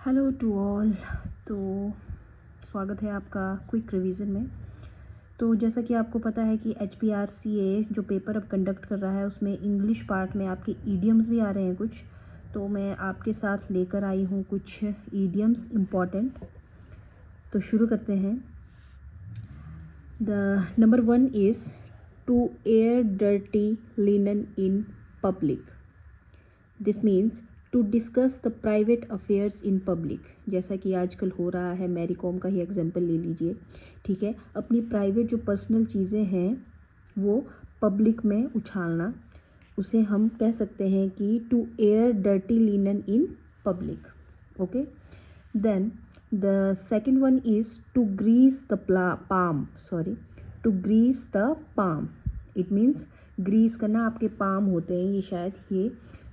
Hello to all. तो स्वागत है आपका क्विक रिवीजन में। तो जैसा कि आपको पता है कि HPRCA जो पेपर अब कंडक्ट कर रहा है उसमें इंग्लिश पार्ट में आपके ईडियम्स भी आ रहे हैं कुछ। तो मैं आपके साथ लेकर आई हूँ कुछ ईडियम्स इम्पॉर्टेंट। तो शुरू करते हैं। The number 1 is to air dirty linen in public. This means to discuss the private affairs in public. जैसा कि आजकल हो रहा है, मैरी कॉम का ही एग्जाम्पल ले लीजिए, ठीक है। अपनी प्राइवेट जो पर्सनल चीज़ें हैं वो पब्लिक में उछालना, उसे हम कह सकते हैं कि to air dirty linen in public. Okay, then the second one is to grease the palm. To grease the palm, it means grease करना। आपके पाम होते हैं ये, शायद ये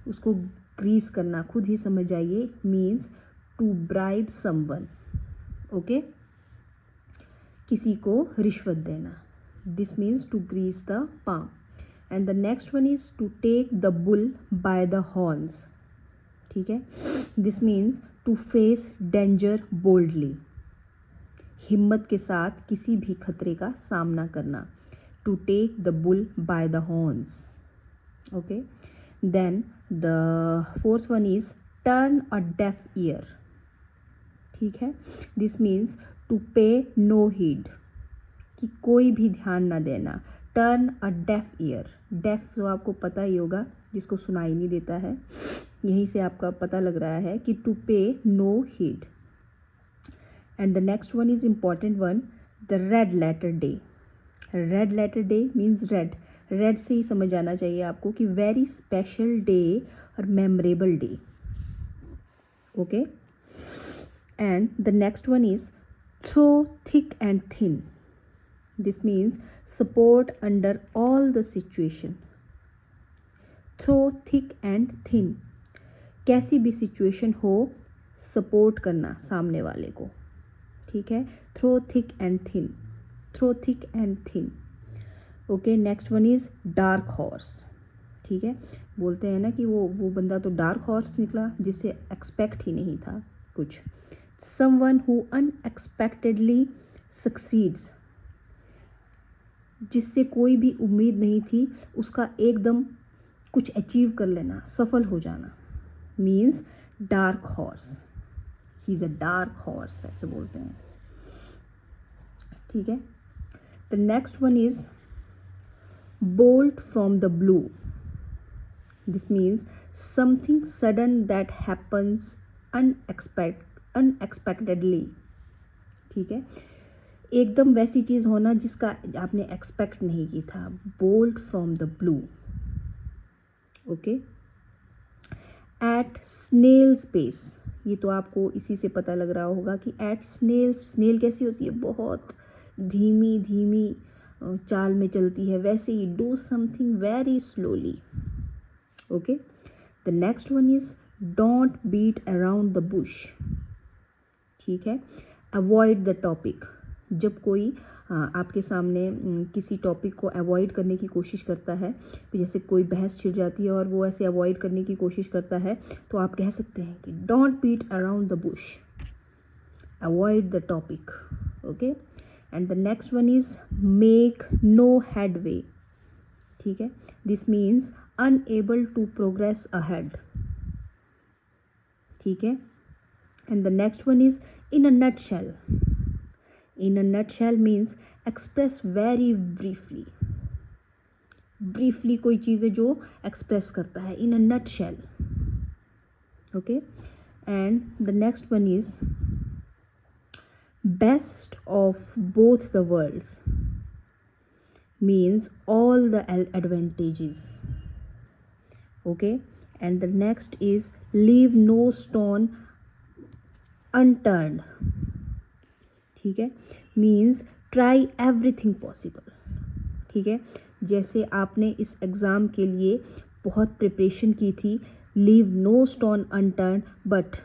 उसको ग्रीस करना, खुद ही समझ जाइए। Means to bribe someone. Okay, किसी को रिश्वत देना। This means to grease the palm. And the next one is to take the bull by the horns, ठीक है। This means to face danger boldly, हिम्मत के साथ किसी भी खतरे का सामना करना। To take the bull by the horns. Okay, then the fourth one is turn a deaf ear, ठीक है। this means to pay no heed, कि कोई भी ध्यान ना देना। turn a deaf ear, deaf तो आपको पता ही होगा, जिसको सुनाई नहीं देता है। यहीं से आपका पता लग रहा है कि to pay no heed. And the next one is important one, the red letter day. Red letter day means red. Red से ही समझ आना चाहिए आपको कि वेरी स्पेशल डे और memorable day. Okay, and the next one is through thick and thin. This means support under all the situation. Through thick and thin, कैसी भी सिचुएशन हो सपोर्ट करना सामने वाले को, ठीक है। Through thick and thin, through thick and thin. Okay, next one is dark horse, ठीक है। बोलते हैं ना कि वो बंदा तो डार्क हॉर्स निकला, जिसे एक्सपेक्ट ही नहीं था कुछ। समवन हु अनएक्सपेक्टेडली सक्सीड्स, जिससे कोई भी उम्मीद नहीं थी, उसका एकदम कुछ अचीव कर लेना, सफल हो जाना। Means dark horse, he is a dark horse, ऐसे बोलते हैं, ठीक है। The next one is bolt from the blue. This means something sudden that happens unexpectedly, ठीक है। एकदम वैसी चीज़ होना जिसका आपने एक्सपेक्ट नहीं की था। bolt from the blue. Okay, at snail's pace, ये तो आपको इसी से पता लग रहा होगा कि at snail कैसी होती है, बहुत धीमी धीमी चाल में चलती है, वैसे ही do something very slowly. Okay, the next one is don't beat around the bush, ठीक है। अवॉइड द टॉपिक, जब कोई आपके सामने किसी टॉपिक को अवॉइड करने की कोशिश करता है, जैसे कोई बहस छिड़ जाती है और वो ऐसे अवॉइड करने की कोशिश करता है, तो आप कह सकते हैं कि don't beat around the bush, avoid the topic. Okay, and the next one is make no headway, ठीक है। this means unable to progress ahead, ठीक है। and the next one is in a nutshell. in a nutshell means express very briefly, briefly कोई चीज़ है जो express करता है, in a nutshell. okay, and the next one is best of both the worlds, means all the advantages. Okay, and the next is leave no stone unturned, ठीक है। means try everything possible, ठीक है। जैसे आपने इस exam के लिए बहुत प्रिपरेशन की थी, leave no stone unturned, but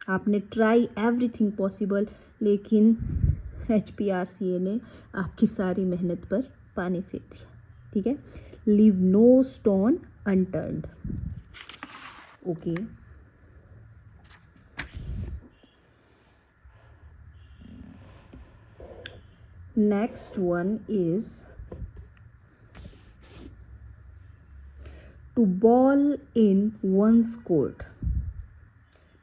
आपने ट्राई एवरीथिंग पॉसिबल, लेकिन HPRCA ने आपकी सारी मेहनत पर पानी फेर दिया, ठीक है। Leave no stone unturned. Okay, Next one is to ball in one's court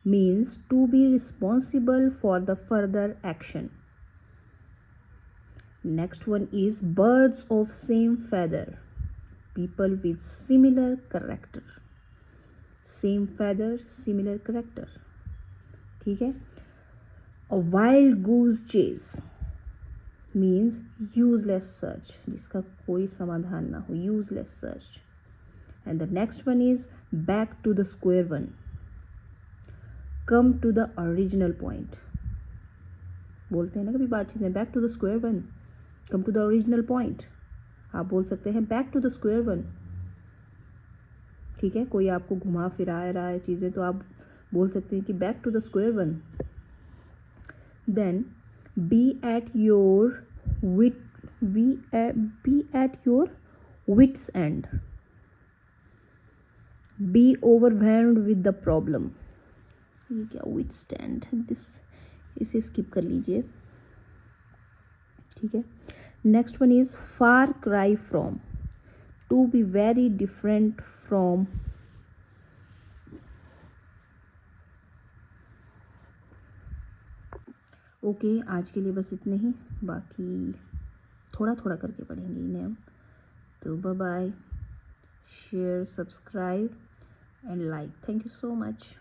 means to be responsible for the further action. Next one is birds of same feather, people with similar character. Same feather, similar character. ठीक है. A wild goose chase means useless search, जिसका कोई समाधान ना हो, useless search. And the next one is back to the square one, come to the original point. बोलते हैं ना कभी बातचीत में, back to the square one, come to the original point. आप बोल सकते हैं back to the square one. ठीक है, कोई आपको घुमा फिरा रहा है चीज़ें, तो आप बोल सकते हैं कि back to the square one. Then be at your wit's end. Be overwhelmed with the problem. ये क्या withstand, इसे स्किप कर लीजिए. ठीक है. Next one is far cry from, to be very different from. Okay, आज के लिए बस इतने ही, बाकी थोड़ा थोड़ा करके पढ़ेंगे इन्हें हम. तो bye bye, share, subscribe and like. Thank you so much.